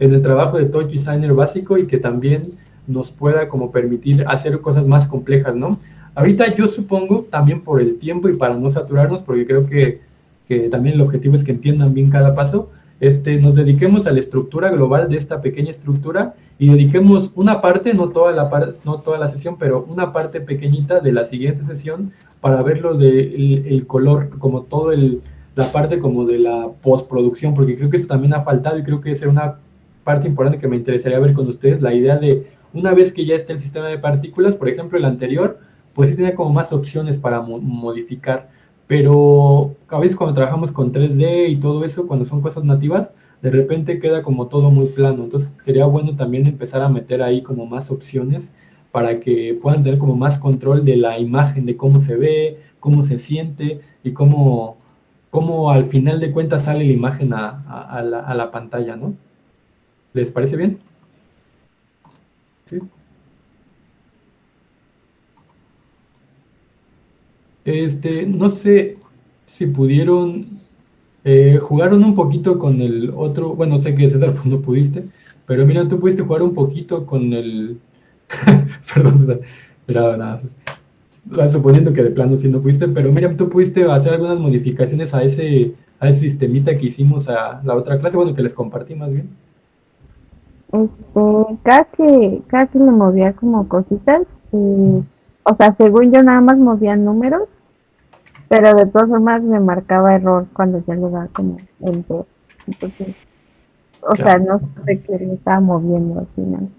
en el trabajo de Touch Designer básico y que también nos pueda como permitir hacer cosas más complejas, ¿no? Ahorita yo supongo, también por el tiempo y para no saturarnos, porque creo que también el objetivo es que entiendan bien cada paso, nos dediquemos a la estructura global de esta pequeña estructura y dediquemos una parte, no toda la sesión, pero una parte pequeñita de la siguiente sesión para ver lo del el color, como todo la parte como de la postproducción, porque creo que eso también ha faltado y creo que es una parte importante que me interesaría ver con ustedes, la idea de una vez que ya esté el sistema de partículas, por ejemplo el anterior, pues sí tenía como más opciones para modificar, pero a veces cuando trabajamos con 3D y todo eso, cuando son cosas nativas, de repente queda como todo muy plano, entonces sería bueno también empezar a meter ahí como más opciones para que puedan tener como más control de la imagen, de cómo se ve, cómo se siente y cómo al final de cuentas sale la imagen a la pantalla, ¿no? ¿Les parece bien? Sí. No sé si pudieron, jugaron un poquito con el otro, bueno, sé que César pues no pudiste, pero mira, tú pudiste jugar un poquito con el, perdón César, pero nada, suponiendo que de plano sí no pudiste, pero mira, tú pudiste hacer algunas modificaciones a ese sistemita que hicimos a la otra clase, bueno, que les compartí más bien. Casi le movía como cositas y, o sea, según yo nada más movía números, pero de todas formas me marcaba error cuando ya le daba como enter. Entonces, o sea, Ya, no sé qué le estaba moviendo al final.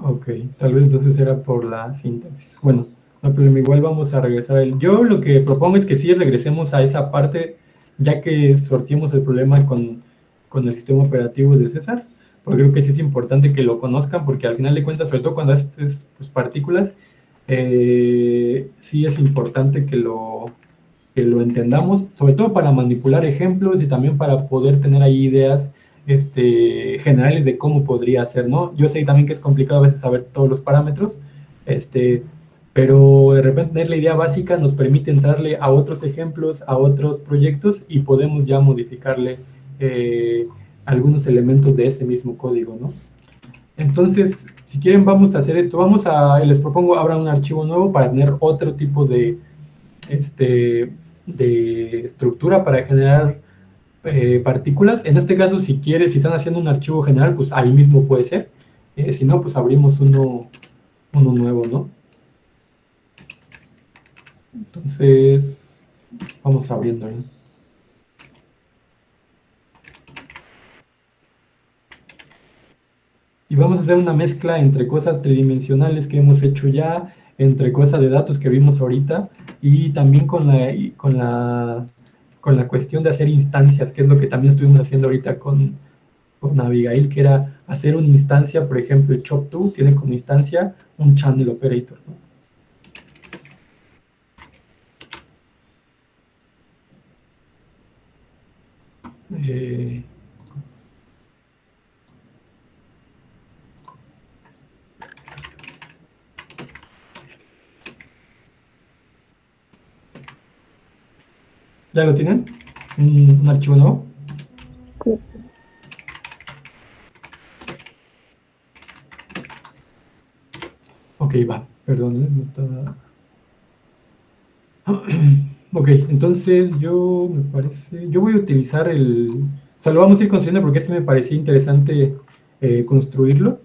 ok, tal vez entonces era por la sintaxis. Bueno, no problema, igual vamos a regresar a él. Yo lo que propongo es que sí regresemos a esa parte, ya que sortimos el problema con el sistema operativo de César, porque creo que sí es importante que lo conozcan, porque al final de cuentas, sobre todo cuando haces pues, partículas, sí es importante que lo entendamos, sobre todo para manipular ejemplos y también para poder tener ahí ideas generales de cómo podría ser, ¿no? Yo sé también que es complicado a veces saber todos los parámetros, pero de repente tener la idea básica nos permite entrarle a otros ejemplos, a otros proyectos y podemos ya modificarle eh, algunos elementos de ese mismo código, ¿no? Entonces, si quieren, vamos a hacer esto. Les propongo, abran un archivo nuevo para tener otro tipo este, de estructura para generar partículas. En este caso, si están haciendo un archivo general, pues ahí mismo puede ser. Si no, pues abrimos uno nuevo, ¿no? Entonces, vamos abriendo ahí. Y vamos a hacer una mezcla entre cosas tridimensionales que hemos hecho ya, entre cosas de datos que vimos ahorita, y también con la cuestión de hacer instancias, que es lo que también estuvimos haciendo ahorita con Abigail, que era hacer una instancia, por ejemplo, el Chop2 tiene como instancia un channel operator, ¿no? Eh, ¿Ya lo tienen? ¿Un archivo nuevo? Sí. Ok, va, perdón, no estaba... Ok, entonces yo voy a utilizar o sea, lo vamos a ir construyendo porque me parecía interesante construirlo,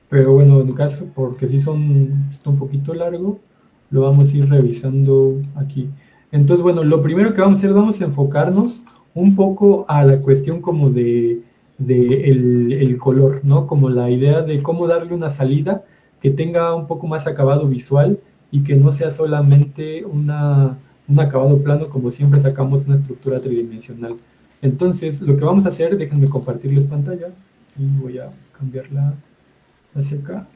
pero bueno, en caso, porque si está un poquito largo, lo vamos a ir revisando aquí. Entonces, bueno, lo primero que vamos a hacer, vamos a enfocarnos un poco a la cuestión como de el color, ¿no? Como la idea de cómo darle una salida que tenga un poco más acabado visual y que no sea solamente un acabado plano como siempre sacamos una estructura tridimensional. Entonces, lo que vamos a hacer, déjenme compartirles pantalla y voy a cambiarla hacia acá.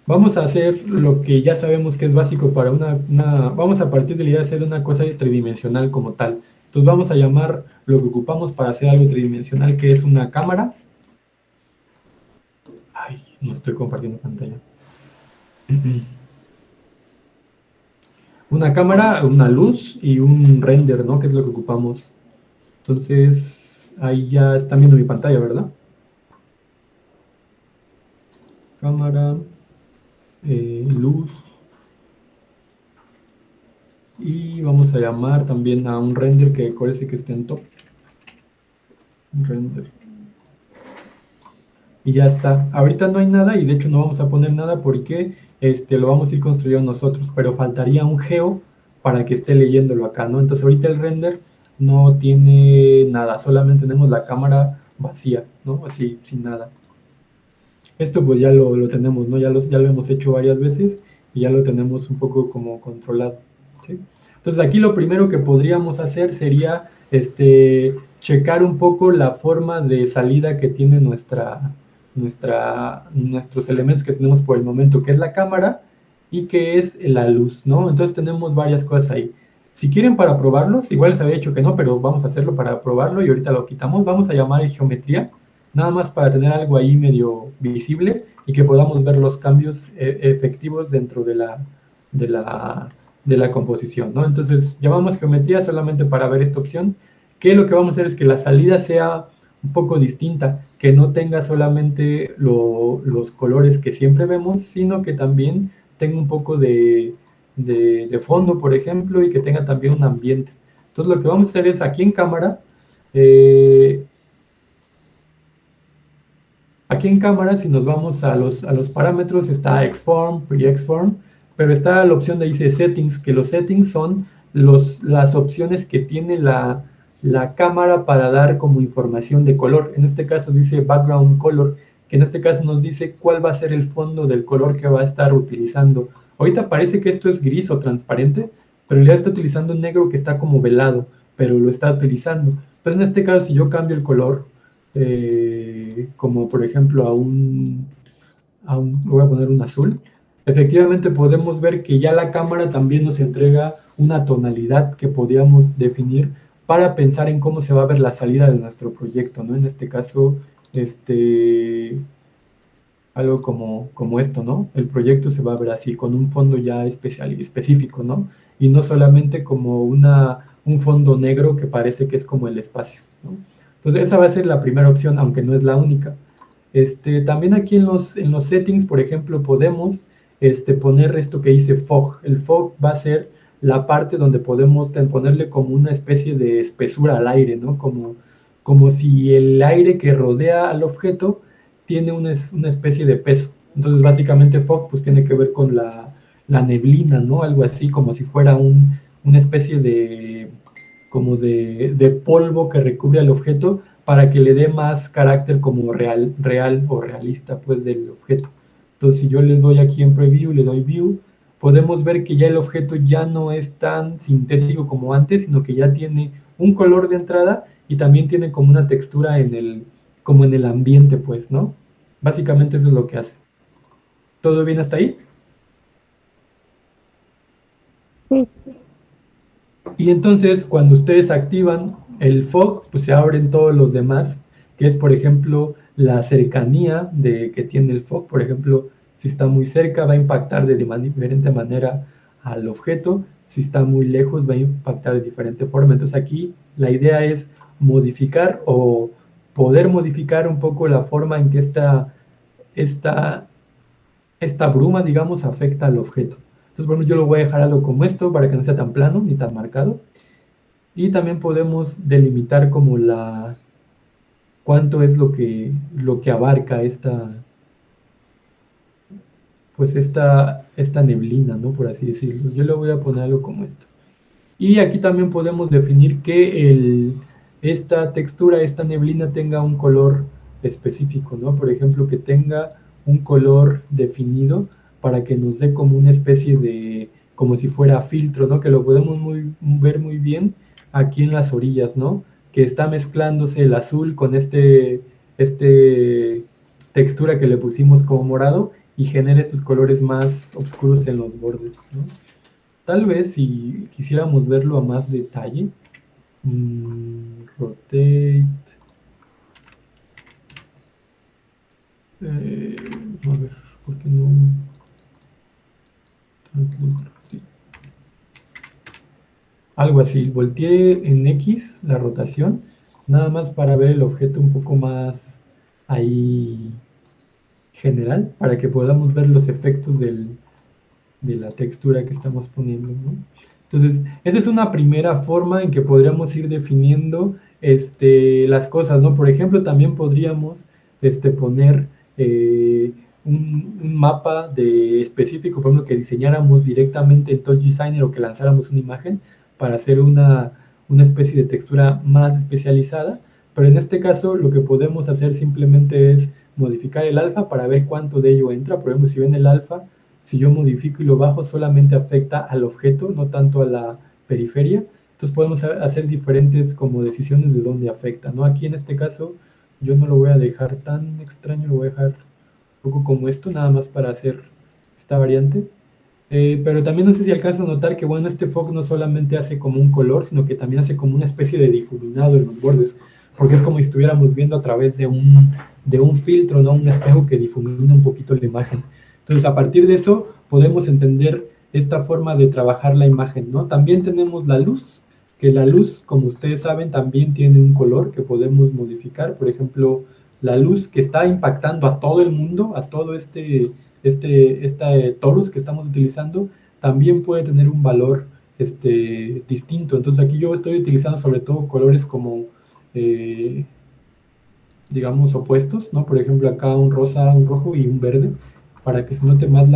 Vamos a hacer lo que ya sabemos que es básico para vamos a partir de la idea de hacer una cosa tridimensional como tal. Entonces vamos a llamar lo que ocupamos para hacer algo tridimensional, que es una cámara. Ay, no estoy compartiendo pantalla. una cámara, una luz y un render, ¿no? Que es lo que ocupamos. Entonces, ahí ya están viendo mi pantalla, ¿verdad? Cámara, luz. Y vamos a llamar también a un render que parece que esté en top. Un render. Y ya está. Ahorita no hay nada y de hecho no vamos a poner nada porque lo vamos a ir construyendo nosotros, pero faltaría un geo para que esté leyéndolo acá, ¿no? Entonces ahorita el render no tiene nada, solamente tenemos la cámara vacía, ¿no? Así, sin nada. Esto pues ya lo tenemos, ¿no? Ya lo hemos hecho varias veces y ya lo tenemos un poco como controlado, ¿sí? Entonces aquí lo primero que podríamos hacer sería checar un poco la forma de salida que tiene nuestros elementos que tenemos por el momento, que es la cámara y que es la luz, ¿no? Entonces tenemos varias cosas ahí. Si quieren para probarlos, igual les había dicho que no, pero vamos a hacerlo para probarlo y ahorita lo quitamos. Vamos a llamar geometría, nada más para tener algo ahí medio visible y que podamos ver los cambios efectivos dentro de la, de la composición, ¿no? Entonces llamamos geometría solamente para ver esta opción, que lo que vamos a hacer es que la salida sea un poco distinta, que no tenga solamente los colores que siempre vemos, sino que también tenga un poco de fondo, por ejemplo, y que tenga también un ambiente. Entonces lo que vamos a hacer es aquí en cámara, aquí en cámara, si nos vamos a los parámetros, está Xform, Pre-Xform, pero está la opción de dice Settings, que los settings son las opciones que tiene la cámara para dar como información de color. En este caso dice Background Color, que en este caso nos dice cuál va a ser el fondo del color que va a estar utilizando. Ahorita parece que esto es gris o transparente, pero en realidad está utilizando un negro que está como velado, pero lo está utilizando. Entonces en este caso, si yo cambio el color, como por ejemplo voy a poner un azul, efectivamente podemos ver que ya la cámara también nos entrega una tonalidad que podíamos definir para pensar en cómo se va a ver la salida de nuestro proyecto, ¿no? En este caso, algo como esto, ¿no? El proyecto se va a ver así, con un fondo ya específico, ¿no? Y no solamente como un fondo negro que parece que es como el espacio, ¿no? Entonces esa va a ser la primera opción, aunque no es la única. También aquí en los settings, por ejemplo, podemos poner esto que dice fog. El fog va a ser la parte donde podemos ponerle como una especie de espesura al aire, ¿no? Como si el aire que rodea al objeto tiene una especie de peso. Entonces, básicamente, fog pues tiene que ver con la neblina, ¿no? Algo así, como si fuera una especie de polvo que recubre al objeto para que le dé más carácter como real o realista, pues, del objeto. Entonces, si yo le doy aquí en Preview, le doy View, podemos ver que ya el objeto ya no es tan sintético como antes, sino que ya tiene un color de entrada y también tiene como una textura como en el ambiente, pues, ¿no? Básicamente eso es lo que hace. ¿Todo bien hasta ahí? Sí, Y entonces cuando ustedes activan el fog, pues se abren todos los demás, que es por ejemplo la cercanía que tiene el fog. Por ejemplo, si está muy cerca va a impactar de diferente manera al objeto, si está muy lejos va a impactar de diferente forma. Entonces aquí la idea es modificar o poder modificar un poco la forma en que esta, esta bruma, digamos, afecta al objeto. Entonces, bueno, yo lo voy a dejar algo como esto para que no sea tan plano ni tan marcado. Y también podemos delimitar como cuánto es lo que abarca pues esta neblina, ¿no? Por así decirlo. Yo le voy a poner algo como esto. Y aquí también podemos definir que esta textura, esta neblina tenga un color específico, ¿no? Por ejemplo, que tenga un color definido para que nos dé como una especie como si fuera filtro, ¿no? Que lo podemos ver muy bien aquí en las orillas, ¿no? Que está mezclándose el azul con este textura que le pusimos como morado y genera estos colores más oscuros en los bordes, ¿no? Tal vez si quisiéramos verlo a más detalle, rotate, eh, a ver, ¿por qué no? Translate rotate. algo así. Volteé en X la rotación, nada más para ver el objeto un poco más ahí general, para que podamos ver los efectos de la textura que estamos poniendo, ¿no? Entonces, esa es una primera forma en que podríamos ir definiendo las cosas, ¿no? Por ejemplo, también podríamos poner un mapa de específico, por ejemplo, que diseñáramos directamente en Touch Designer o que lanzáramos una imagen para hacer una especie de textura más especializada, pero en este caso lo que podemos hacer simplemente es modificar el alfa para ver cuánto de ello entra. Por ejemplo, si ven el alfa, si yo modifico y lo bajo, solamente afecta al objeto, no tanto a la periferia. Entonces podemos hacer diferentes como decisiones de dónde afecta, ¿no? Aquí en este caso yo no lo voy a dejar tan extraño, lo voy a dejar un poco como esto, nada más para hacer esta variante. Pero también no sé si alcanzas a notar que, bueno, este fog no solamente hace como un color, sino que también hace como una especie de difuminado en los bordes, porque es como si estuviéramos viendo a través de un filtro, ¿no? Un espejo que difumina un poquito la imagen. Entonces, a partir de eso, podemos entender esta forma de trabajar la imagen, ¿no? También tenemos la luz, que la luz, como ustedes saben, también tiene un color que podemos modificar. Por ejemplo, la luz que está impactando a todo el mundo, a todo torus que estamos utilizando, también puede tener un valor distinto. Entonces aquí yo estoy utilizando sobre todo colores como, eh, digamos, opuestos, ¿no? Por ejemplo, acá un rosa, un rojo y un verde, para que se note más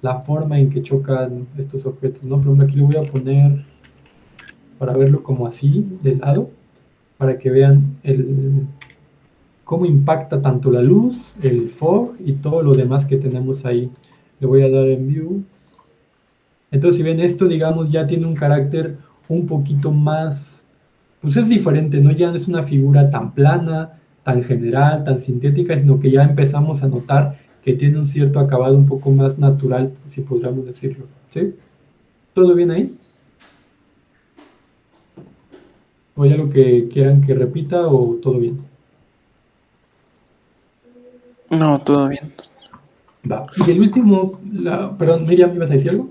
la forma en que chocan estos objetos, ¿no? Por ejemplo, aquí lo voy a poner para verlo como así, de lado, para que vean cómo impacta tanto la luz, el fog y todo lo demás que tenemos ahí. Le voy a dar en view. Entonces, si ven esto, digamos, ya tiene un carácter un poquito más, pues es diferente, ¿no? Ya no es una figura tan plana, tan general, tan sintética, sino que ya empezamos a notar que tiene un cierto acabado un poco más natural, si podríamos decirlo. ¿Sí? ¿Todo bien ahí? ¿O hay algo que quieran que repita o todo bien? No, todo bien. Va. Y el último, perdón, Miriam, ¿ibas a decir algo?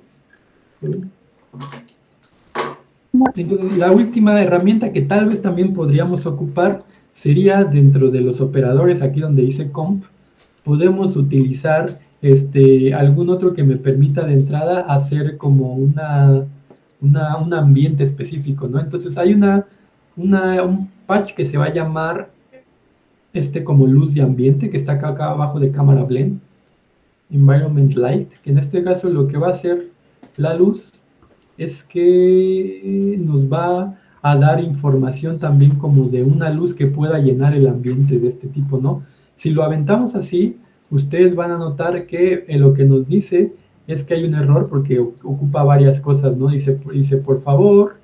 Entonces, la última herramienta que tal vez también podríamos ocupar sería dentro de los operadores, aquí donde dice comp, podemos utilizar algún otro que me permita de entrada hacer como un ambiente específico, ¿no? Entonces hay un patch que se va a llamar como luz de ambiente, que está acá abajo de cámara blend, environment light, que en este caso lo que va a hacer la luz es que nos va a dar información también como de una luz que pueda llenar el ambiente de este tipo, ¿no? Si lo aventamos así, ustedes van a notar que lo que nos dice es que hay un error porque ocupa varias cosas, ¿no? Dice por favor,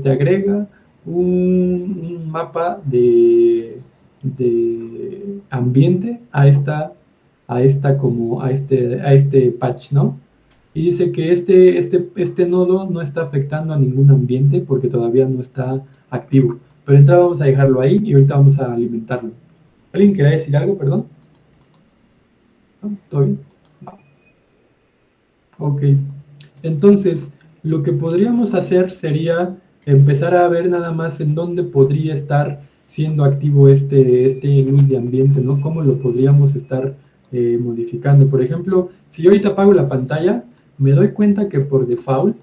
agrega un mapa de ambiente a este patch, ¿no? Y dice que este nodo no está afectando a ningún ambiente porque todavía no está activo. Pero entonces vamos a dejarlo ahí y ahorita vamos a alimentarlo. ¿Alguien quería decir algo, perdón? ¿No? ¿Todo bien? Ok. Entonces, lo que podríamos hacer sería empezar a ver nada más en dónde podría estar siendo activo este luz de ambiente, ¿no? ¿Cómo lo podríamos estar modificando? Por ejemplo, si yo ahorita apago la pantalla, me doy cuenta que por default,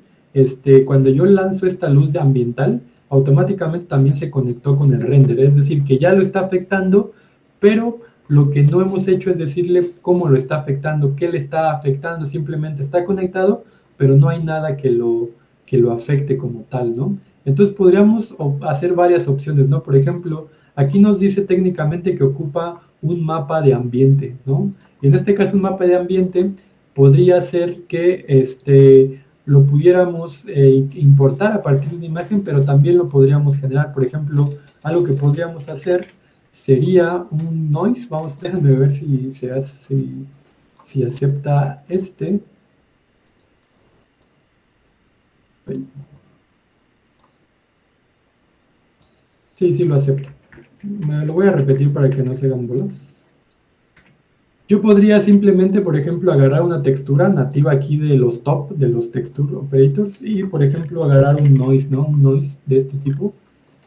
cuando yo lanzo esta luz de ambiental, automáticamente también se conectó con el render, es decir, que ya lo está afectando, pero lo que no hemos hecho es decirle cómo lo está afectando, qué le está afectando, simplemente está conectado, pero no hay nada que lo afecte como tal, ¿no? Entonces podríamos hacer varias opciones, ¿no? Por ejemplo, aquí nos dice técnicamente que ocupa un mapa de ambiente, ¿no? Y en este caso un mapa de ambiente podría ser que lo pudiéramos importar a partir de una imagen, pero también lo podríamos generar. Por ejemplo, algo que podríamos hacer sería un noise. Vamos, déjenme ver si acepta este. Sí, sí lo acepta. Me lo voy a repetir para que no se hagan bolas. Yo podría simplemente, por ejemplo, agarrar una textura nativa aquí de los top, de los texture operators, y por ejemplo agarrar un noise, ¿no? Un noise de este tipo,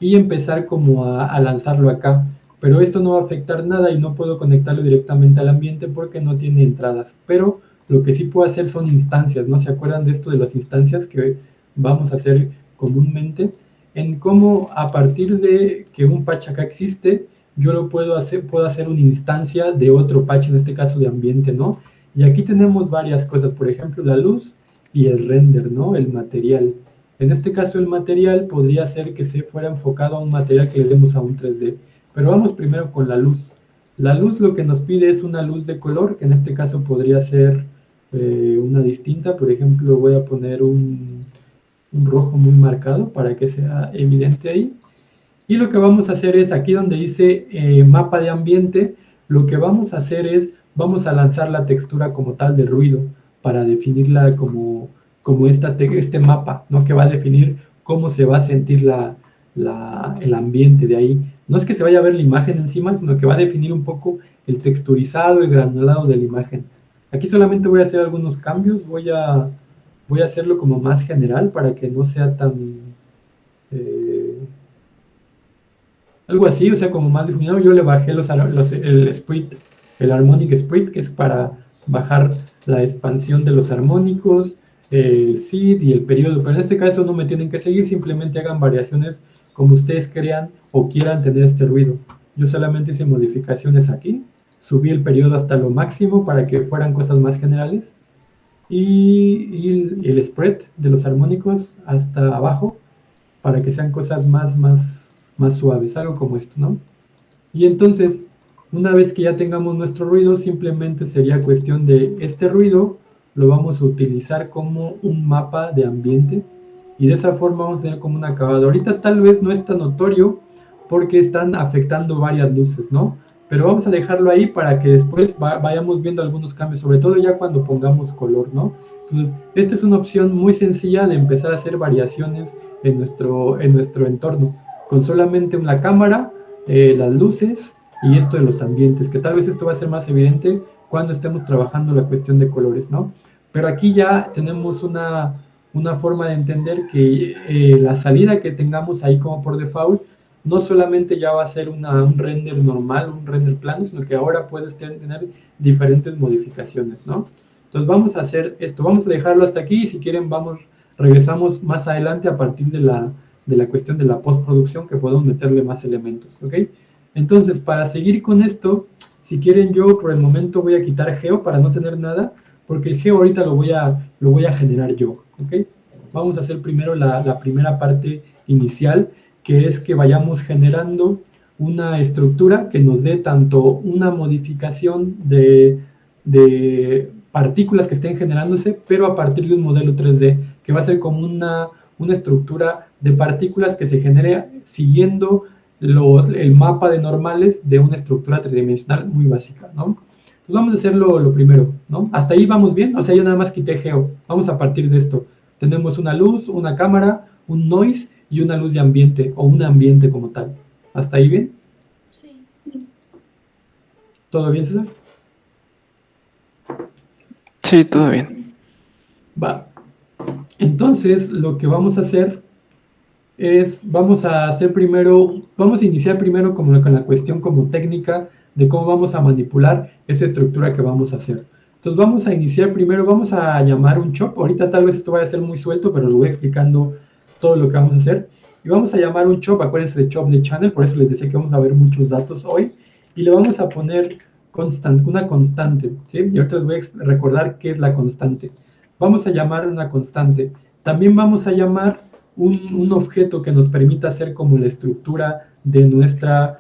y empezar como a lanzarlo acá. Pero esto no va a afectar nada y no puedo conectarlo directamente al ambiente porque no tiene entradas. Pero lo que sí puedo hacer son instancias, ¿no? ¿Se acuerdan de esto de las instancias que vamos a hacer comúnmente? En cómo a partir de que un patch acá existe, yo lo puedo hacer una instancia de otro patch, en este caso de ambiente, ¿no? Y aquí tenemos varias cosas, por ejemplo, la luz y el render, ¿no? El material. En este caso el material podría ser que se fuera enfocado a un material que le demos a un 3D. Pero vamos primero con la luz. La luz lo que nos pide es una luz de color, que en este caso podría ser una distinta. Por ejemplo, voy a poner un rojo muy marcado para que sea evidente ahí. Y lo que vamos a hacer es, aquí donde dice mapa de ambiente, lo que vamos a hacer es, vamos a lanzar la textura como tal de ruido, para definirla como este mapa, ¿no? Que va a definir cómo se va a sentir el ambiente de ahí. No es que se vaya a ver la imagen encima, sino que va a definir un poco el texturizado, el granulado de la imagen. Aquí solamente voy a hacer algunos cambios, voy a hacerlo como más general para que no sea tan... algo así, o sea, como más difuminado. Yo le bajé el split, el harmonic split, que es para bajar la expansión de los armónicos, el seed y el periodo, pero en este caso no me tienen que seguir, simplemente hagan variaciones como ustedes crean o quieran tener este ruido. Yo solamente hice modificaciones aquí, subí el periodo hasta lo máximo para que fueran cosas más generales, y el spread de los armónicos hasta abajo para que sean cosas más suaves, algo como esto, ¿no? Y entonces, una vez que ya tengamos nuestro ruido, simplemente sería cuestión de este ruido, lo vamos a utilizar como un mapa de ambiente y de esa forma vamos a tener como un acabado. Ahorita tal vez no es tan notorio porque están afectando varias luces, ¿no? Pero vamos a dejarlo ahí para que después vayamos viendo algunos cambios, sobre todo ya cuando pongamos color, ¿no? Entonces, esta es una opción muy sencilla de empezar a hacer variaciones en nuestro entorno, con solamente una cámara, las luces y esto de los ambientes, que tal vez esto va a ser más evidente cuando estemos trabajando la cuestión de colores, ¿no? Pero aquí ya tenemos una forma de entender que la salida que tengamos ahí como por default no solamente ya va a ser un render normal, un render plano, sino que ahora puedes tener diferentes modificaciones, ¿no? Entonces vamos a hacer esto, vamos a dejarlo hasta aquí y si quieren regresamos más adelante a partir de la cuestión de la postproducción que podemos meterle más elementos, ¿ok? Entonces, para seguir con esto, si quieren yo por el momento voy a quitar geo para no tener nada, porque el geo ahorita lo voy a generar yo, ¿ok? Vamos a hacer primero la primera parte inicial, que es que vayamos generando una estructura que nos dé tanto una modificación de partículas que estén generándose, pero a partir de un modelo 3D, que va a ser como una estructura de partículas que se genere siguiendo el mapa de normales de una estructura tridimensional muy básica, ¿no? Entonces vamos a hacerlo lo primero, ¿no? Hasta ahí vamos bien, o sea, yo nada más quité geo. Vamos a partir de esto. Tenemos una luz, una cámara, un noise y una luz de ambiente, o un ambiente como tal. ¿Hasta ahí bien? Sí. ¿Todo bien, César? Sí, todo bien. Va. Entonces, lo que vamos a hacer es, vamos a iniciar primero como con la cuestión como técnica de cómo vamos a manipular esa estructura que vamos a hacer. Entonces vamos a iniciar primero, vamos a llamar un chop. Ahorita tal vez esto vaya a ser muy suelto, pero lo voy explicando todo lo que vamos a hacer. Y vamos a llamar un chop, acuérdense de chop de channel, por eso les decía que vamos a ver muchos datos hoy. Y le vamos a poner una constante, ¿sí? Y ahorita les voy a recordar qué es la constante. Vamos a llamar una constante. También vamos a llamar un objeto que nos permita hacer como la estructura de nuestro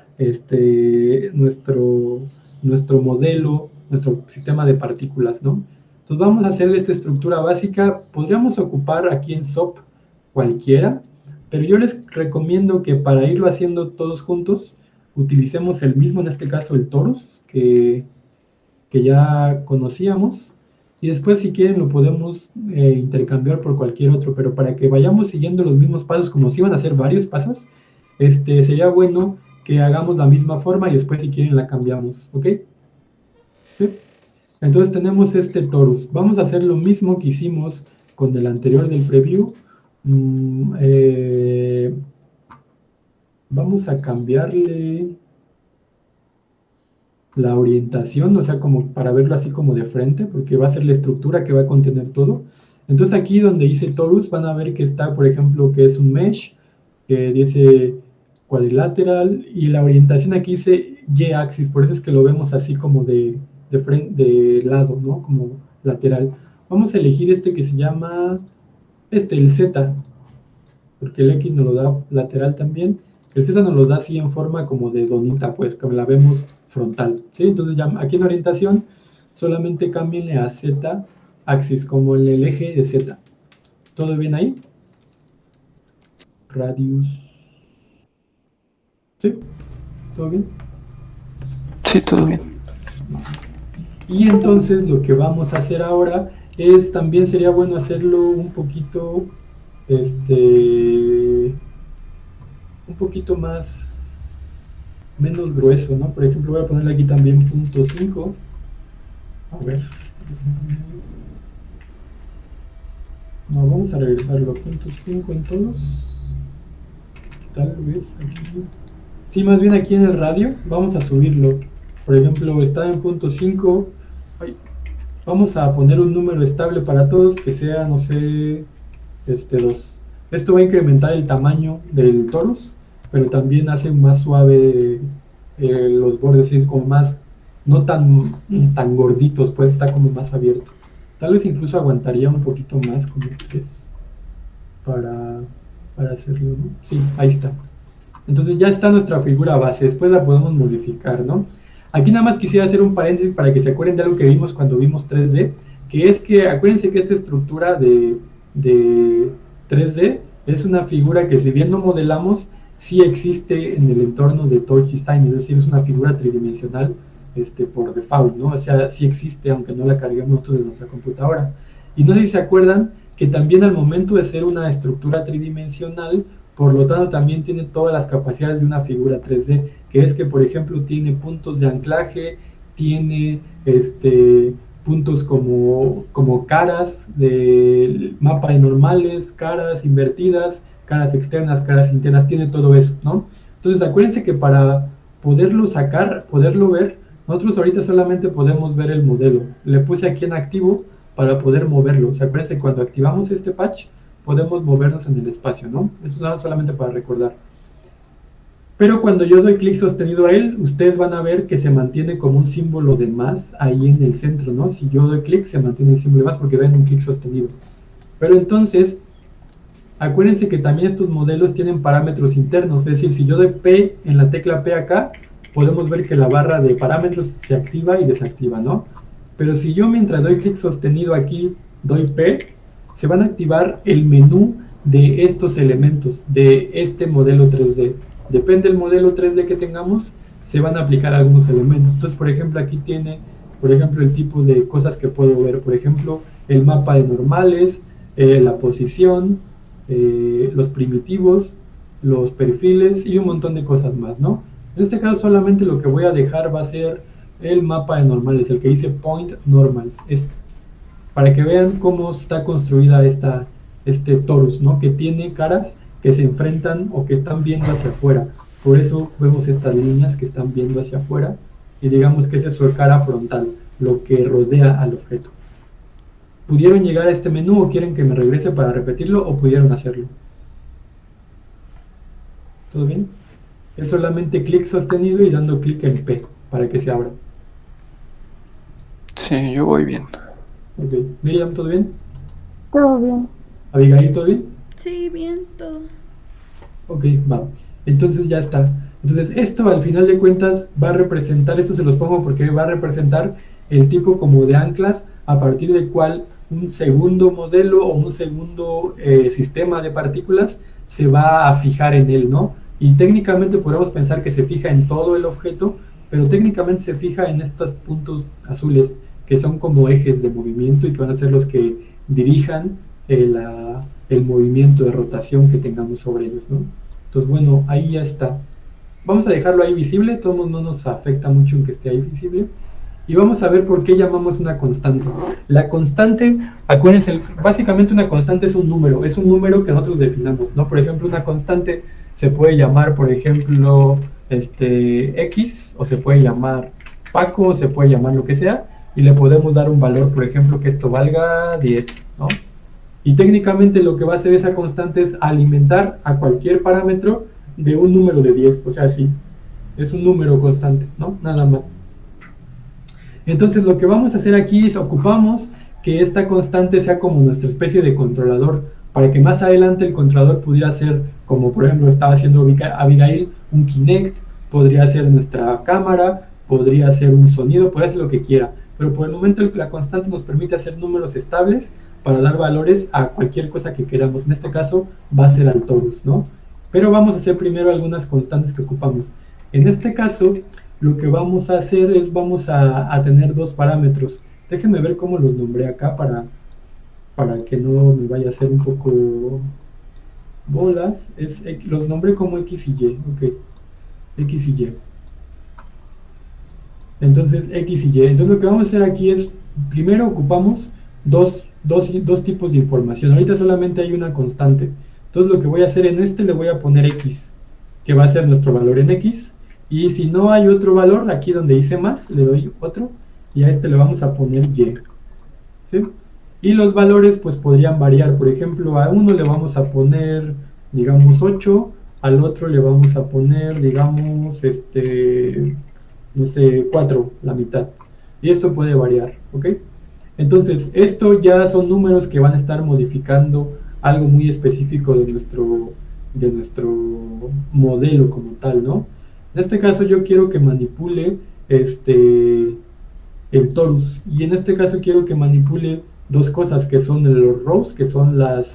modelo, nuestro sistema de partículas, ¿no? Entonces vamos a hacer esta estructura básica. Podríamos ocupar aquí en SOP cualquiera, pero yo les recomiendo que para irlo haciendo todos juntos, utilicemos el mismo, en este caso el torus, que ya conocíamos. Y después si quieren lo podemos intercambiar por cualquier otro, pero para que vayamos siguiendo los mismos pasos, como si iban a ser varios pasos, sería bueno que hagamos la misma forma y después si quieren la cambiamos, ¿ok? ¿Sí? Entonces tenemos este torus. Vamos a hacer lo mismo que hicimos con el anterior del preview. Vamos a cambiarle la orientación, o sea, como para verlo así como de frente, porque va a ser la estructura que va a contener todo. Entonces aquí donde dice torus van a ver que está, por ejemplo, que es un mesh, que dice cuadrilateral, y la orientación aquí dice y-axis, por eso es que lo vemos así como de frente, de lado, ¿no? Como lateral. Vamos a elegir este que se llama, el Z, porque el X nos lo da lateral también. El Z nos lo da así en forma como de donita, pues, como la vemos frontal, ¿sí? Entonces ya aquí en orientación solamente cámbienle a Z axis, como en el eje de Z. ¿Todo bien ahí? Radius. ¿Sí? ¿Todo bien? Sí, todo bien. Y entonces lo que vamos a hacer ahora es, también sería bueno hacerlo un poquito más, menos grueso, ¿no? Por ejemplo, voy a ponerle aquí también punto 5. A ver. No, vamos a regresarlo. Punto 5 en todos. Tal vez aquí. Sí, más bien aquí en el radio. Vamos a subirlo. Por ejemplo, está en punto 5. Vamos a poner un número estable para todos, que sea, no sé, 2. Esto va a incrementar el tamaño del torus, pero también hace más suave los bordes, es como más, no tan gorditos, pues está como más abierto. Tal vez incluso aguantaría un poquito más, como 3, para hacerlo, ¿no? Sí, ahí está. Entonces ya está nuestra figura base, después la podemos modificar, ¿no? Aquí nada más quisiera hacer un paréntesis para que se acuerden de algo que vimos cuando vimos 3D, que es que acuérdense que esta estructura de 3D es una figura que, si bien no modelamos, sí existe en el entorno de TouchDesign, es decir, es una figura tridimensional por default, ¿no? O sea, sí existe, aunque no la carguemos nosotros de nuestra computadora. Y no sé si se acuerdan que también al momento de ser una estructura tridimensional, por lo tanto también tiene todas las capacidades de una figura 3D, que es que, por ejemplo, tiene puntos de anclaje, tiene puntos como caras de mapa de normales, caras invertidas, caras externas, caras internas, tiene todo eso, ¿no? Entonces acuérdense que para poderlo sacar, poderlo ver, nosotros ahorita solamente podemos ver el modelo. Le puse aquí en activo para poder moverlo. O sea, acuérdense, cuando activamos este patch, podemos movernos en el espacio, ¿no? Eso es solamente para recordar. Pero cuando yo doy clic sostenido a él, ustedes van a ver que se mantiene como un símbolo de más ahí en el centro, ¿no? Si yo doy clic, se mantiene el símbolo de más porque ven un clic sostenido. Pero entonces, acuérdense que también estos modelos tienen parámetros internos. Es decir, si yo doy P en la tecla P acá, podemos ver que la barra de parámetros se activa y desactiva, ¿no? Pero si yo, mientras doy clic sostenido aquí, doy P, se van a activar el menú de estos elementos, de este modelo 3D. Depende del modelo 3D que tengamos, se van a aplicar algunos elementos. Entonces, por ejemplo, aquí tiene, por ejemplo, el tipo de cosas que puedo ver. Por ejemplo, el mapa de normales, la posición, los primitivos, los perfiles y un montón de cosas más, ¿no? En este caso solamente lo que voy a dejar va a ser el mapa de normales, el que dice Point Normals, para que vean cómo está construida este torus, ¿no? Que tiene caras que se enfrentan o que están viendo hacia afuera. Por eso vemos estas líneas que están viendo hacia afuera y digamos que esa es su cara frontal, lo que rodea al objeto. ¿Pudieron llegar a este menú o quieren que me regrese para repetirlo o pudieron hacerlo? ¿Todo bien? Es solamente clic sostenido y dando clic en P para que se abra. Sí, yo voy bien. Ok. Miriam, ¿todo bien? Todo bien. Abigail, ¿todo bien? Sí, bien, todo. Ok, va. Entonces ya está. Entonces esto al final de cuentas va a representar, esto se los pongo porque va a representar el tipo como de anclas a partir del cual un segundo modelo o un segundo sistema de partículas se va a fijar en él, ¿no? Y técnicamente podemos pensar que se fija en todo el objeto, pero técnicamente se fija en estos puntos azules que son como ejes de movimiento y que van a ser los que dirijan el movimiento de rotación que tengamos sobre ellos, ¿no? Entonces, bueno, ahí ya está. Vamos a dejarlo ahí visible, todo no nos afecta mucho en que esté ahí visible. Y vamos a ver por qué llamamos una constante. La constante, acuérdense, básicamente una constante es un número que nosotros definamos, ¿no? Por ejemplo, una constante se puede llamar, por ejemplo, X, o se puede llamar Paco, o se puede llamar lo que sea, y le podemos dar un valor, por ejemplo, que esto valga 10, ¿no? Y técnicamente lo que va a hacer esa constante es alimentar a cualquier parámetro de un número de 10, o sea, sí, es un número constante, ¿no? Nada más. Entonces lo que vamos a hacer aquí es ocupamos que esta constante sea como nuestra especie de controlador, para que más adelante el controlador pudiera ser, como por ejemplo estaba haciendo Abigail, un Kinect, podría ser nuestra cámara, podría ser un sonido, podría ser lo que quiera. Pero por el momento la constante nos permite hacer números estables para dar valores a cualquier cosa que queramos. En este caso va a ser al torus, ¿no? Pero vamos a hacer primero algunas constantes que ocupamos. En este caso, lo que vamos a hacer es, vamos a tener dos parámetros. Déjenme ver cómo los nombré acá para que no me vaya a hacer un poco bolas. Los nombré como X y Y, ok. X y Y. Entonces, X y Y. Entonces lo que vamos a hacer aquí es, primero ocupamos dos tipos de información. Ahorita solamente hay una constante. Entonces lo que voy a hacer en le voy a poner X, que va a ser nuestro valor en X. Y si no hay otro valor, aquí donde hice más, le doy otro, y a le vamos a poner Y, ¿sí? Y los valores pues podrían variar. Por ejemplo, a uno le vamos a poner, digamos, 8, al otro le vamos a poner, digamos, no sé, 4, la mitad. Y esto puede variar, ¿ok? Entonces, esto ya son números que van a estar modificando algo muy específico de nuestro modelo como tal, ¿no? En este caso yo quiero que manipule el torus, y en este caso quiero que manipule dos cosas que son los rows, que son las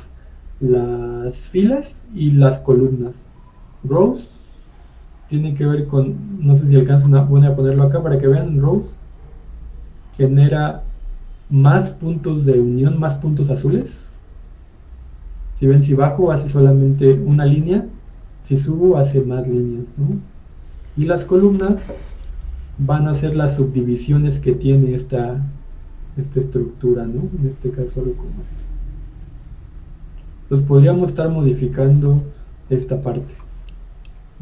filas, y las columnas. Rows tiene que ver con, no sé si alcanzan a ponerlo acá para que vean, rows genera más puntos de unión, más puntos azules. Si ven, si bajo hace solamente una línea, si subo hace más líneas, ¿no? Y las columnas van a ser las subdivisiones que tiene esta estructura, ¿no? En este caso algo como esto. Entonces podríamos estar modificando esta parte.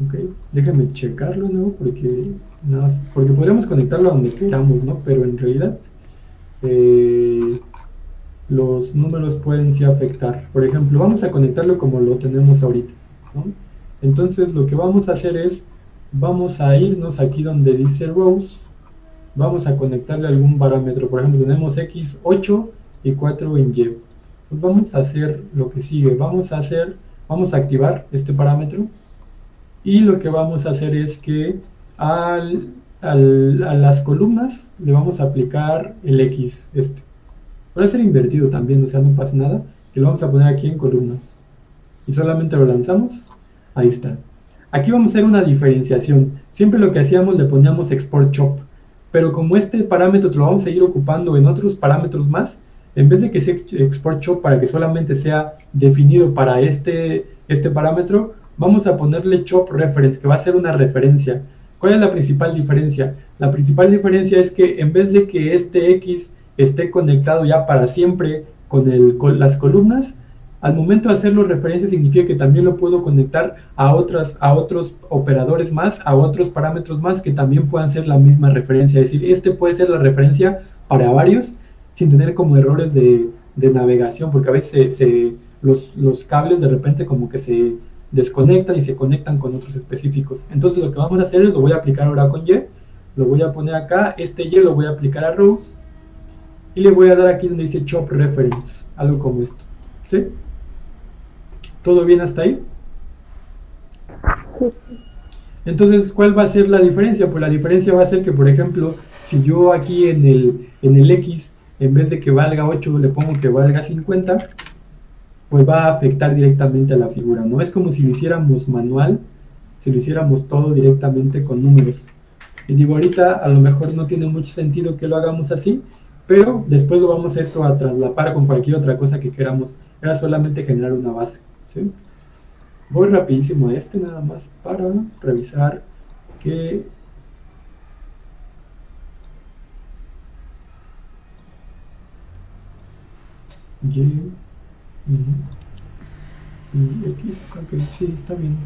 Ok, déjenme checarlo, ¿no? Porque podríamos conectarlo a donde queramos, ¿no? Pero en realidad los números pueden sí afectar. Por ejemplo, vamos a conectarlo como lo tenemos ahorita, ¿no? Entonces lo que vamos a hacer es, vamos a irnos aquí donde dice rows, vamos a conectarle algún parámetro. Por ejemplo, tenemos X, 8 y 4 en Y. Pues vamos a hacer lo que sigue. Vamos a activar este parámetro, y lo que vamos a hacer es que a las columnas le vamos a aplicar el X, Puede ser invertido también, o sea, no pasa nada. Y lo vamos a poner aquí en columnas. Y solamente lo lanzamos. Ahí está. Aquí vamos a hacer una diferenciación. Siempre lo que hacíamos le poníamos export chop. Pero como este parámetro lo vamos a seguir ocupando en otros parámetros más, en vez de que sea export chop para que solamente sea definido para este parámetro, vamos a ponerle chop reference, que va a ser una referencia. ¿Cuál es la principal diferencia? La principal diferencia es que en vez de que este X esté conectado ya para siempre con las columnas, al momento de hacerlo referencia significa que también lo puedo conectar a otros operadores más, a otros parámetros más que también puedan ser la misma referencia. Es decir, puede ser la referencia para varios sin tener como errores de navegación, porque a veces los cables de repente como que se desconectan y se conectan con otros específicos. Entonces lo que vamos a hacer es, lo voy a aplicar ahora con Y, lo voy a poner acá, Y lo voy a aplicar a rows, y le voy a dar aquí donde dice chop reference, algo como esto, ¿sí? ¿Todo bien hasta ahí? Entonces, ¿cuál va a ser la diferencia? Pues la diferencia va a ser que, por ejemplo, si yo aquí en el X, en vez de que valga 8, le pongo que valga 50, pues va a afectar directamente a la figura, ¿no? Es como si lo hiciéramos manual, si lo hiciéramos todo directamente con números. Y digo, ahorita a lo mejor no tiene mucho sentido que lo hagamos así, pero después lo vamos a traslapar con cualquier otra cosa que queramos. Era solamente generar una base, ¿sí? Voy rapidísimo a nada más para revisar que Y, ujú, y X, ok, sí, está bien.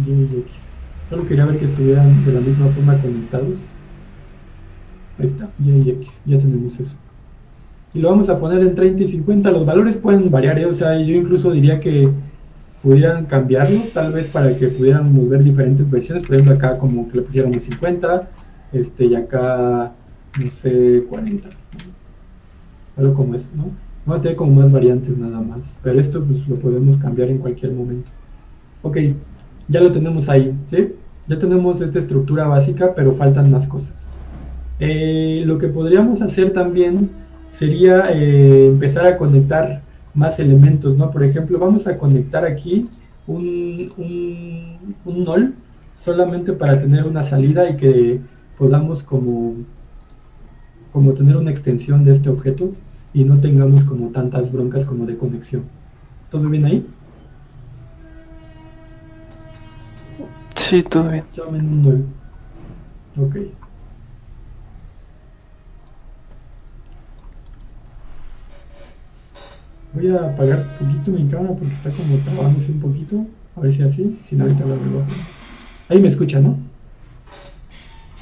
Y X. Solo quería ver que estuvieran de la misma forma conectados. Ahí está, Y X, ya tenemos eso. Y lo vamos a poner en 30 y 50. Los valores pueden variar, ¿eh? O sea, yo incluso diría que pudieran cambiarlos, tal vez para que pudiéramos ver diferentes versiones. Por ejemplo, acá como que le pusiéramos 50, y acá, no sé, 40. Algo como eso, ¿no? Vamos a tener como más variantes nada más. Pero esto pues lo podemos cambiar en cualquier momento. Ok, ya lo tenemos ahí, ¿sí? Ya tenemos esta estructura básica, pero faltan más cosas. Lo que podríamos hacer también sería empezar a conectar más elementos, ¿no? Por ejemplo, vamos a conectar aquí un null solamente para tener una salida y que podamos como tener una extensión de este objeto y no tengamos como tantas broncas como de conexión. ¿Todo bien ahí? Sí, todo bien. Llamen un null. Ok. Voy a apagar un poquito mi cámara porque está como trabándose un poquito. A ver si así, si no ahorita lo vuelvo. Ahí me escucha, ¿no?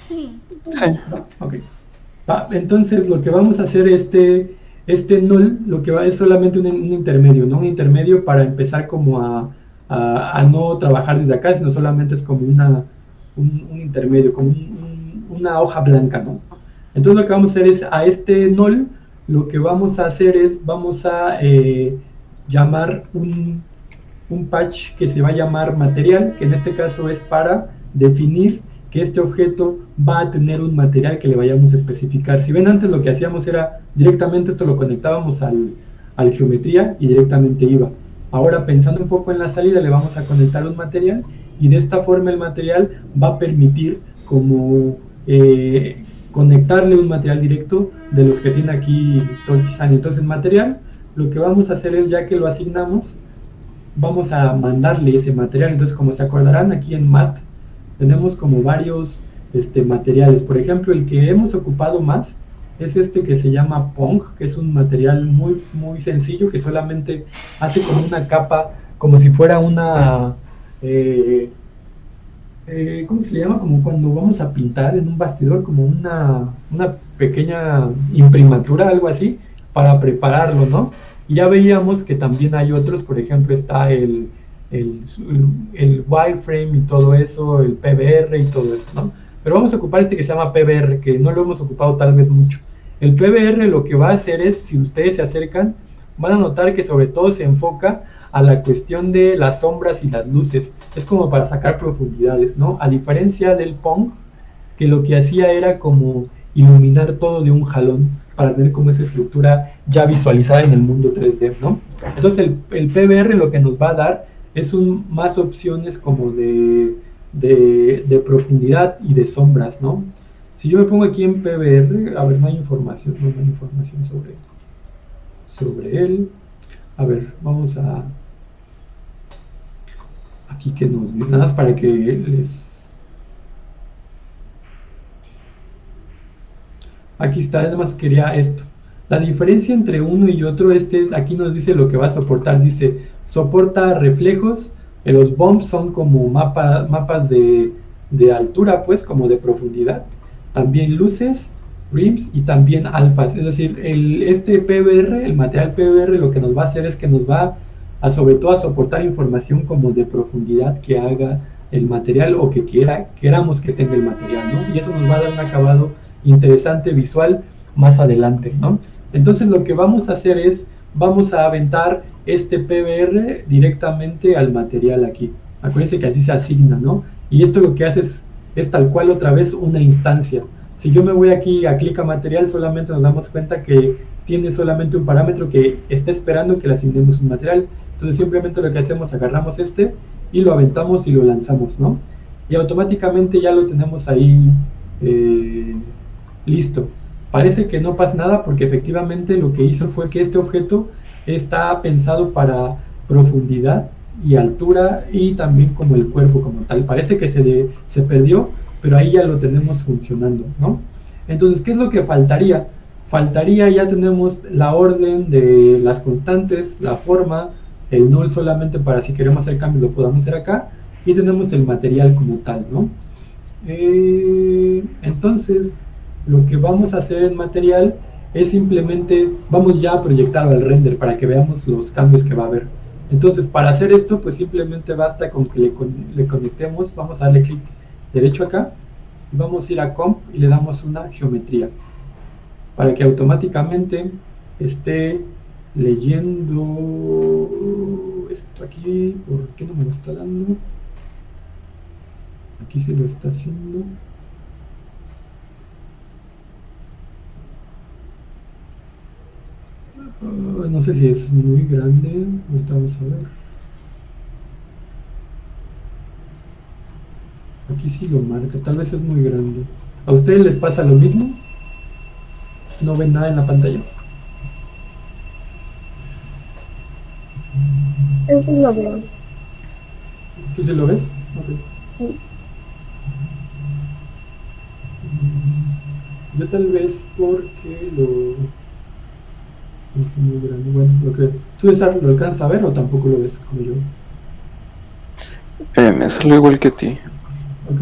Sí. Sí. Ok. Entonces lo que vamos a hacer este null, lo que va es solamente un intermedio, ¿no? Un intermedio para empezar como a no trabajar desde acá, sino solamente es como un intermedio, como una hoja blanca, ¿no? Entonces lo que vamos a hacer es a este null, lo que vamos a hacer es, vamos a llamar un patch que se va a llamar material, que en este caso es para definir que este objeto va a tener un material que le vayamos a especificar. Si ven, antes lo que hacíamos era directamente esto lo conectábamos al geometría y directamente iba. Ahora, pensando un poco en la salida, le vamos a conectar un material y de esta forma el material va a permitir como conectarle un material directo de los que tiene aquí Tolkien. Entonces, en material, lo que vamos a hacer es, ya que lo asignamos, vamos a mandarle ese material. Entonces, como se acordarán, aquí en Mat tenemos como varios materiales. Por ejemplo, el que hemos ocupado más es este que se llama Pong, que es un material muy, muy sencillo, que solamente hace como una capa, como si fuera una... ¿cómo se le llama? Como cuando vamos a pintar en un bastidor, como una pequeña imprimatura, algo así, para prepararlo, ¿no? Y ya veíamos que también hay otros, por ejemplo, está el wireframe y todo eso, el PBR y todo eso, ¿no? Pero vamos a ocupar este que se llama PBR, que no lo hemos ocupado tal vez mucho. El PBR lo que va a hacer es, si ustedes se acercan, van a notar que sobre todo se enfoca a la cuestión de las sombras y las luces. Es como para sacar profundidades, ¿no? A diferencia del Pong, que lo que hacía era como iluminar todo de un jalón para tener como esa estructura ya visualizada en el mundo 3D, ¿no? Entonces el PBR lo que nos va a dar es más opciones como de profundidad y de sombras, ¿no? Si yo me pongo aquí en PBR, a ver, no hay información sobre él. A ver, vamos a... Aquí que nos dice, nada más para que les... Aquí está, nada más quería esto. La diferencia entre uno y otro, aquí nos dice lo que va a soportar. Dice, soporta reflejos. Los bumps son como mapas de altura, pues, como de profundidad. También luces, rims y también alfas. Es decir, este PBR, el material PBR, lo que nos va a hacer es que nos va sobre todo a soportar información como de profundidad que haga el material o que queramos que tenga el material, ¿no? Y eso nos va a dar un acabado interesante visual más adelante, ¿no? Entonces lo que vamos a hacer es, vamos a aventar este PBR directamente al material aquí. Acuérdense que así se asigna, ¿no? Y esto lo que hace es tal cual otra vez una instancia. Si yo me voy aquí a clic a material, solamente nos damos cuenta que tiene solamente un parámetro que está esperando que le asignemos un material. Entonces simplemente lo que hacemos, agarramos y lo aventamos y lo lanzamos, ¿no? Y automáticamente ya lo tenemos ahí listo. Parece que no pasa nada porque efectivamente lo que hizo fue que este objeto está pensado para profundidad y altura y también como el cuerpo como tal. Parece que se perdió, pero ahí ya lo tenemos funcionando, ¿no? Entonces, ¿qué es lo que faltaría? faltaría, ya tenemos la orden de las constantes, la forma, el null solamente para si queremos hacer cambios lo podamos hacer acá, y tenemos el material como tal, ¿no? Entonces, lo que vamos a hacer en material es simplemente, vamos ya a proyectarlo al render para que veamos los cambios que va a haber. Entonces, para hacer esto, pues simplemente basta con que le conectemos, vamos a darle clic derecho acá, y vamos a ir a comp y le damos una geometría, para que automáticamente esté leyendo esto aquí. ¿Por qué no me lo está dando? Aquí se lo está haciendo. No sé si es muy grande. Ahorita vamos a ver. Aquí sí lo marca. Tal vez es muy grande. ¿A ustedes les pasa lo mismo? ¿No ven nada en la pantalla? Eso lo veo. ¿Tú sí lo ves? Ok. Sí. Yo tal vez porque lo... No es muy grande. Bueno, lo que... ¿Tú lo alcanzas a ver o tampoco lo ves como yo? Me salió igual que a ti. Ok.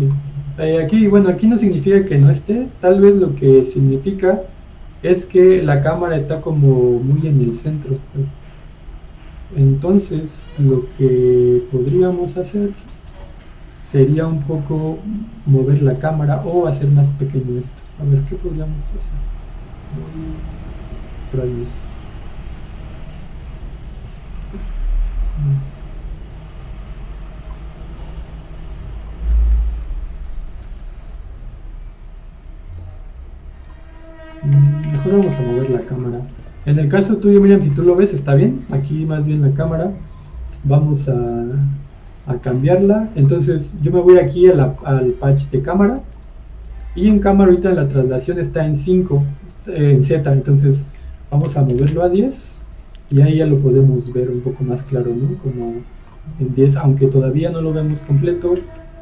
Aquí, bueno, aquí no significa que no esté. Tal vez lo que significa es que la cámara está como muy en el centro. Entonces, lo que podríamos hacer sería un poco mover la cámara o hacer más pequeño esto. A ver, ¿qué podríamos hacer? Por ahí. Mejor vamos a mover la cámara. En el caso tuyo, Miriam, si tú lo ves, está bien. Aquí más bien la cámara. Vamos a cambiarla. Entonces yo me voy aquí al patch de cámara. Y en cámara ahorita la traslación está en 5, en Z. Entonces vamos a moverlo a 10. Y ahí ya lo podemos ver un poco más claro, ¿no? Como en 10, aunque todavía no lo vemos completo,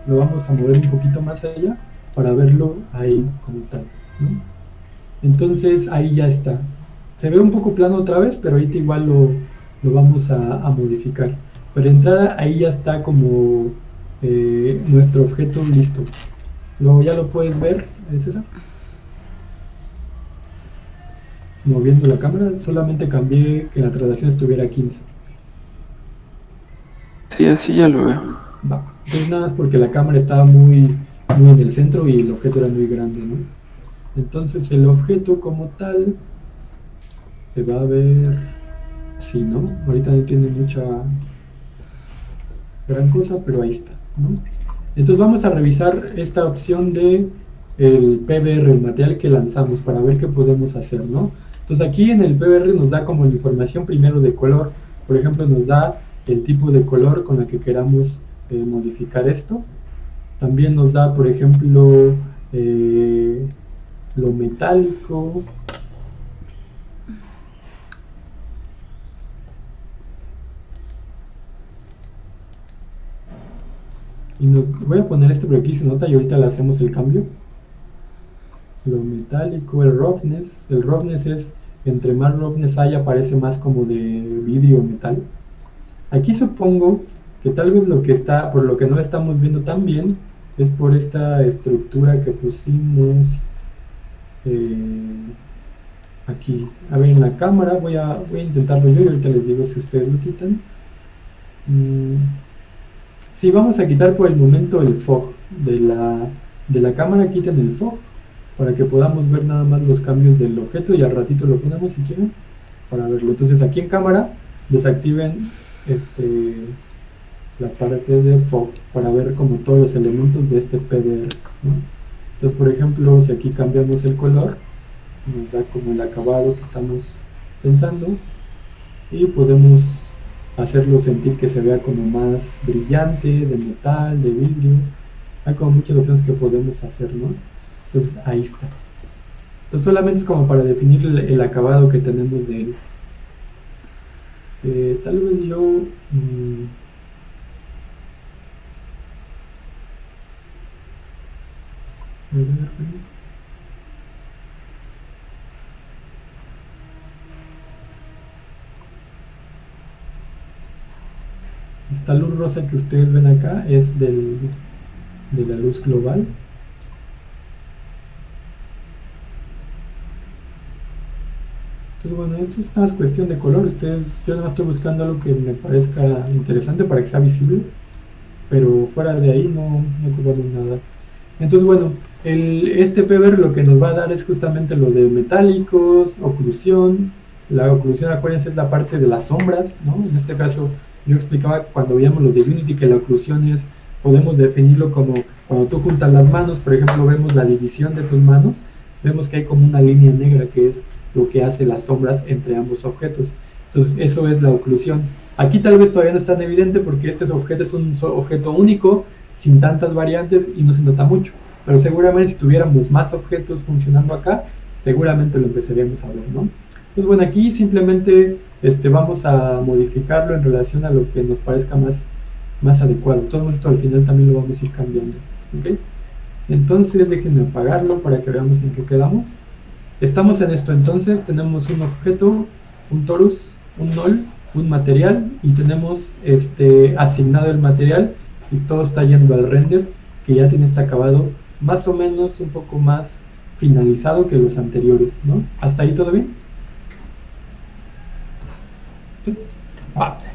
lo vamos a mover un poquito más allá para verlo ahí como tal, ¿no? Entonces ahí ya está. Se ve un poco plano otra vez, pero ahorita igual lo vamos a modificar. Pero de entrada ahí ya está como nuestro objeto listo. Ya lo puedes ver, ¿es esa? Moviendo la cámara, solamente cambié que la traslación estuviera a 15. Sí, así ya lo veo. Va. Entonces nada más porque la cámara estaba muy en el centro y el objeto era muy grande, ¿no? Entonces el objeto como tal se va a ver así, ¿no? Ahorita no tiene mucha gran cosa, pero ahí está, ¿no? Entonces vamos a revisar esta opción de el PBR, el material que lanzamos, para ver qué podemos hacer, ¿no? Entonces aquí en el PBR nos da como la información primero de color. Por ejemplo, nos da el tipo de color con la que queramos modificar esto. También nos da, por ejemplo, lo metálico. Y voy a poner esto por aquí se nota y ahorita le hacemos el cambio. Lo metálico, el roughness. El roughness es, entre más roughness haya, parece más como de vidrio o metal. Aquí supongo que tal vez lo que está, por lo que no la estamos viendo tan bien, es por esta estructura que pusimos aquí. A ver, en la cámara voy a intentarlo yo y ahorita les digo si ustedes lo quitan. Sí, vamos a quitar por el momento el fog de la cámara, quiten el fog para que podamos ver nada más los cambios del objeto y al ratito lo ponemos si quieren para verlo. Entonces aquí en cámara desactiven la parte de fog para ver como todos los elementos de este PDR, ¿no? Entonces por ejemplo si aquí cambiamos el color nos da como el acabado que estamos pensando y podemos hacerlo sentir que se vea como más brillante, de metal, de vidrio. Hay como muchas opciones que podemos hacer, ¿no? Entonces ahí está. Entonces solamente es como para definir el acabado que tenemos de él. Tal vez yo... a ver, esta luz rosa que ustedes ven acá es de la luz global. Entonces, bueno, esto es más cuestión de color. Yo nada más estoy buscando algo que me parezca interesante para que sea visible, pero fuera de ahí no ocupamos nada. Entonces, bueno, este PBR lo que nos va a dar es justamente lo de metálicos, oclusión. La oclusión, acuérdense, es la parte de las sombras, ¿no? En este caso, yo explicaba cuando veíamos los de Unity que la oclusión podemos definirlo como cuando tú juntas las manos, por ejemplo, vemos la división de tus manos, vemos que hay como una línea negra que es lo que hace las sombras entre ambos objetos. Entonces, eso es la oclusión. Aquí tal vez todavía no es tan evidente porque este objeto es un objeto único, sin tantas variantes y no se nota mucho. Pero seguramente si tuviéramos más objetos funcionando acá, seguramente lo empezaríamos a ver, ¿no? Pues bueno, aquí simplemente vamos a modificarlo en relación a lo que nos parezca más adecuado. Todo esto al final también lo vamos a ir cambiando, ¿ok? Entonces déjenme apagarlo para que veamos en qué quedamos. Estamos en esto, entonces tenemos un objeto, un torus, un null, un material y tenemos asignado el material y todo está yendo al render que ya tiene este acabado más o menos un poco más finalizado que los anteriores, ¿no? ¿Hasta ahí todo bien? ¿Sí?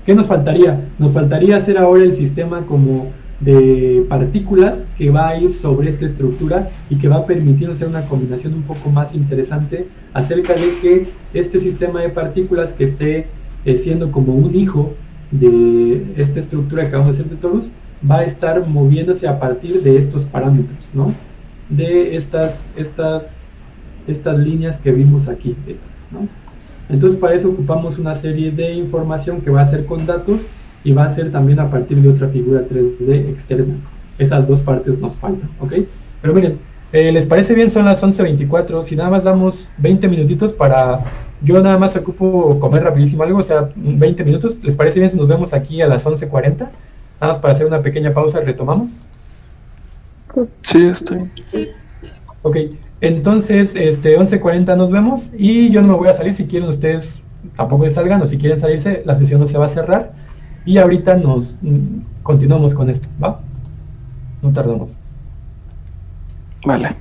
¿Qué nos faltaría? Nos faltaría hacer ahora el sistema como de partículas que va a ir sobre esta estructura y que va a permitirnos hacer una combinación un poco más interesante acerca de que este sistema de partículas que esté siendo como un hijo de esta estructura que acabamos de hacer de torus va a estar moviéndose a partir de estos parámetros, ¿no? De estas líneas que vimos aquí, ¿no? Entonces para eso ocupamos una serie de información que va a ser con datos y va a ser también a partir de otra figura 3D externa. Esas dos partes nos faltan, ¿ok? Pero miren, ¿les parece bien? Son las 11:24. Si nada más damos 20 minutitos para... Yo nada más ocupo comer rapidísimo algo, o sea, 20 minutos. ¿Les parece bien si nos vemos aquí a las 11:40? Nada más para hacer una pequeña pausa, retomamos. Sí, estoy. Sí. Ok, entonces 11:40 nos vemos y yo no me voy a salir. Si quieren ustedes tampoco salgan, o si quieren salirse, la sesión no se va a cerrar y ahorita nos continuamos con esto, ¿va? No tardamos. Vale.